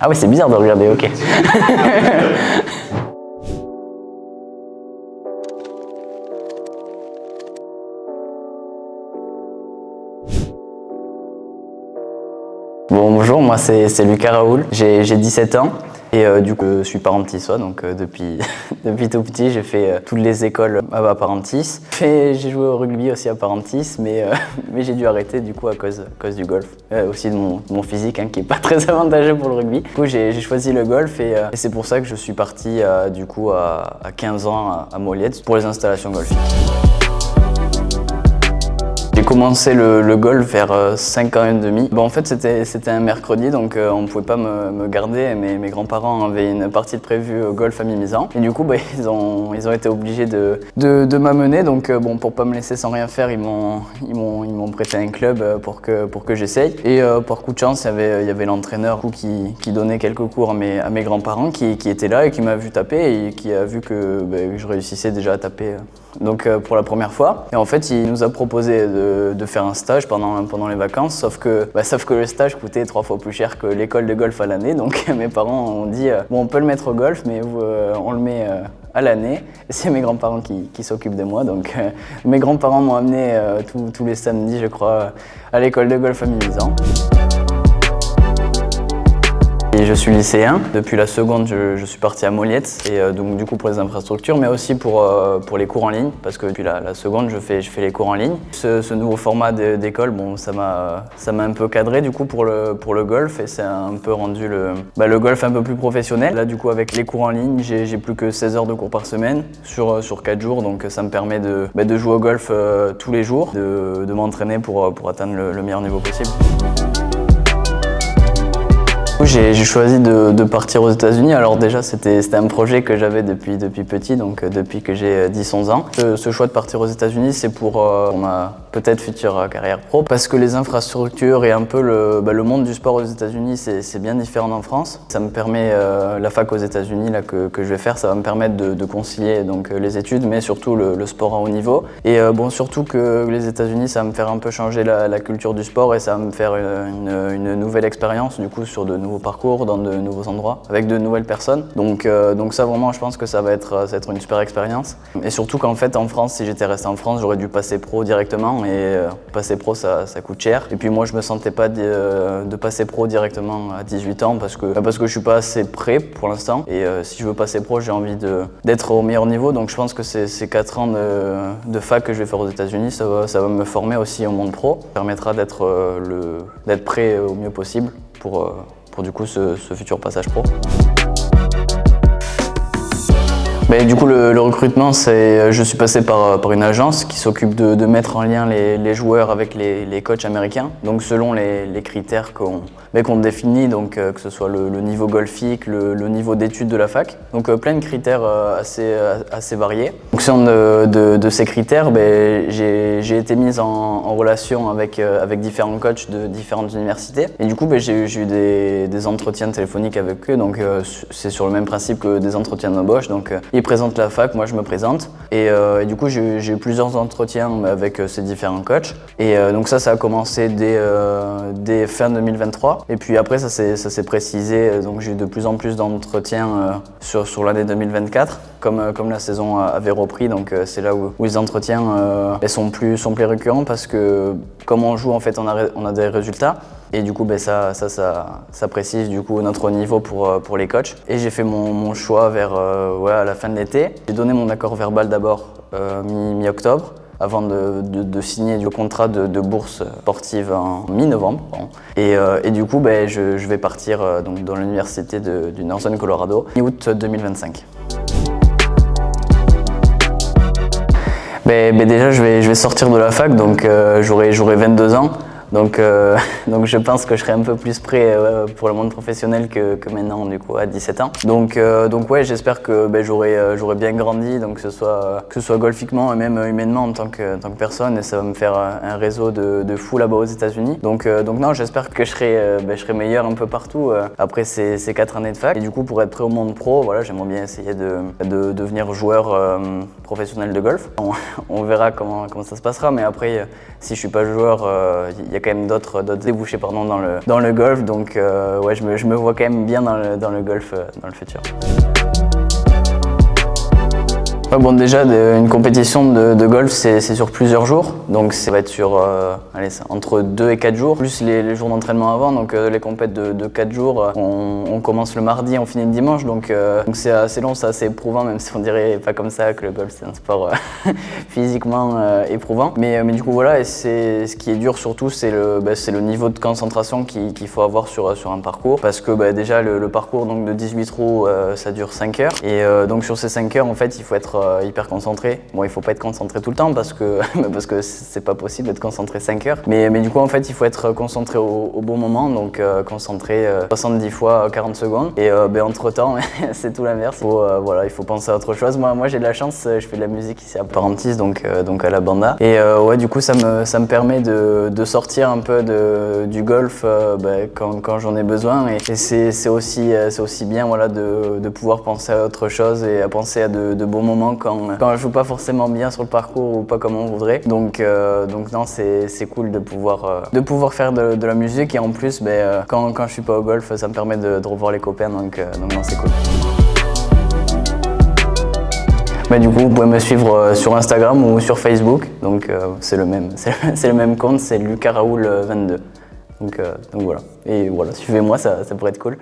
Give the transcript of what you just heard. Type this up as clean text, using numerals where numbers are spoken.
Ah oui, c'est bizarre de regarder, ok. Bonjour, moi c'est Lucas Raoul, j'ai 17 ans et du coup je suis parentissois, donc depuis tout petit j'ai fait toutes les écoles à Parentis. J'ai joué au rugby aussi à Parentis, mais j'ai dû arrêter du coup à cause du golf. Aussi de mon physique qui est pas très avantageux pour le rugby. Du coup j'ai choisi le golf et c'est pour ça que je suis parti du coup à 15 ans à Moliette pour les installations golfiques. J'ai commencé le golf vers 5 ans et demi. En fait, c'était un mercredi, donc on ne pouvait pas me garder. Mes grands-parents avaient une partie de prévue au golf à Mimizan. Et du coup, ils ont été obligés de m'amener. Donc, pour pas me laisser sans rien faire, ils m'ont prêté un club pour que j'essaye. Et par coup de chance, il y avait l'entraîneur qui donnait quelques cours à mes grands-parents qui était là et qui m'a vu taper et qui a vu que je réussissais déjà à taper. Donc pour la première fois. Et en fait, il nous a proposé de faire un stage pendant les vacances, sauf que le stage coûtait 3 fois plus cher que l'école de golf à l'année. Donc mes parents ont dit bon, on peut le mettre au golf, mais on le met à l'année. Et c'est mes grands-parents qui s'occupent de moi. Donc mes grands-parents m'ont amené tous les samedis, je crois, à l'école de golf à Mimizan. Et je suis lycéen. Depuis la seconde, je suis parti à Moliette, et donc du coup pour les infrastructures, mais aussi pour les cours en ligne, parce que depuis la seconde, je fais les cours en ligne. Ce nouveau format d'école, ça m'a un peu cadré du coup pour le golf, et c'est un peu rendu le golf un peu plus professionnel. Là du coup avec les cours en ligne, j'ai plus que 16 heures de cours par semaine sur 4 jours, donc ça me permet de jouer au golf tous les jours, de m'entraîner pour atteindre le meilleur niveau possible. J'ai choisi de partir aux États-Unis. Alors déjà, c'était un projet que j'avais depuis petit, donc depuis que j'ai 10-11 ans. Ce choix de partir aux États-Unis, c'est pour ma peut-être future carrière pro, parce que les infrastructures et un peu le monde du sport aux États-Unis, c'est bien différent d'en France. Ça me permet, la fac aux États-Unis que je vais faire, ça va me permettre de concilier donc les études, mais surtout le sport à haut niveau. Et surtout que les États-Unis, ça va me faire un peu changer la culture du sport, et ça va me faire une nouvelle expérience du coup sur de nouveaux parcours, dans de nouveaux endroits, avec de nouvelles personnes. Donc ça vraiment, je pense que ça va être une super expérience. Et surtout qu'en fait en France, si j'étais resté en France, j'aurais dû passer pro directement, et passer pro ça coûte cher. Et puis moi je me sentais pas de passer pro directement à 18 ans parce que je suis pas assez prêt pour l'instant. Et si je veux passer pro, j'ai envie d'être au meilleur niveau. Donc je pense que ces 4 ans de fac que je vais faire aux États-Unis, ça va me former aussi au monde pro. Ça permettra d'être prêt au mieux possible pour du coup ce futur passage pro. Du coup le recrutement, je suis passé par une agence qui s'occupe de mettre en lien les joueurs avec les coachs américains. Donc selon les critères qu'on définit, donc que ce soit le niveau golfique, le niveau d'études de la fac. Donc plein de critères assez variés. En fonction de ces critères, j'ai été mise en relation avec différents coachs de différentes universités. Et du coup j'ai eu des entretiens téléphoniques avec eux. Donc c'est sur le même principe que des entretiens d'embauche. Donc ils présentent la fac, moi je me présente. Et du coup j'ai eu plusieurs entretiens avec ces différents coachs. Et donc ça a commencé dès fin 2023. Et puis après ça s'est précisé, donc j'ai eu de plus en plus d'entretiens sur l'année 2024, comme la saison avait repris, donc c'est là où les entretiens sont plus récurrents, parce que comme on joue en fait on a des résultats. Et du coup ça précise du coup notre niveau pour les coachs. Et j'ai fait mon choix à la fin de l'été. J'ai donné mon accord verbal d'abord mi-octobre, avant de signer du contrat de bourse sportive en mi-novembre. Et du coup je vais partir donc dans l'université du Northern Colorado mi-août 2025. Déjà je vais sortir de la fac, donc j'aurai 22 ans. Donc je pense que je serai un peu plus prêt pour le monde professionnel que maintenant du coup à 17 ans. Donc ouais, j'espère que j'aurai bien grandi, donc que ce soit golfiquement et même humainement en tant que personne, et ça va me faire un réseau de fous là-bas aux États-Unis. Donc non, j'espère que je serai meilleur un peu partout après ces 4 années de fac. Et du coup pour être prêt au monde pro, voilà, j'aimerais bien essayer de devenir joueur professionnel de golf. On verra comment ça se passera, mais après si je suis pas joueur, il y a quand même d'autres débouchés pardon, dans le golf. Donc ouais, je me vois quand même bien dans le golf dans le futur. Ouais, bon, déjà, une compétition de golf, c'est sur plusieurs jours. Donc, ça va être sur allez, entre 2 et 4 jours, plus les jours d'entraînement avant. Donc, les compètes de 4 jours, on commence le mardi, on finit le dimanche. Donc c'est assez long, c'est assez éprouvant, même si on dirait pas comme ça que le golf, c'est un sport physiquement éprouvant. Mais du coup, voilà, et ce qui est dur surtout, c'est le niveau de concentration qu'il faut avoir sur un parcours. Parce que déjà, le parcours donc, de 18 trous, ça dure 5 heures. Et donc, sur ces 5 heures, en fait, il faut être hyper concentré. Bon, il faut pas être concentré tout le temps parce que c'est pas possible d'être concentré 5 heures. Mais du coup, en fait, il faut être concentré au bon moment, donc concentré 70 fois 40 secondes. Et entre-temps, c'est tout l'inverse. Il faut penser à autre chose. Moi j'ai de la chance, je fais de la musique ici à Parentis, donc à la banda. Et ouais, du coup, ça me permet de sortir un peu du golf quand j'en ai besoin. Et c'est aussi bien voilà, de pouvoir penser à autre chose et à penser à de bons moments quand je joue pas forcément bien sur le parcours ou pas comme on voudrait. Donc non, c'est cool de pouvoir faire de la musique et en plus quand je suis pas au golf, ça me permet de revoir les copains, donc non, c'est cool. Du coup, vous pouvez me suivre sur Instagram ou sur Facebook, donc c'est le même compte, c'est Lucas Raoul 22. Donc voilà, et voilà, suivez-moi, ça pourrait être cool.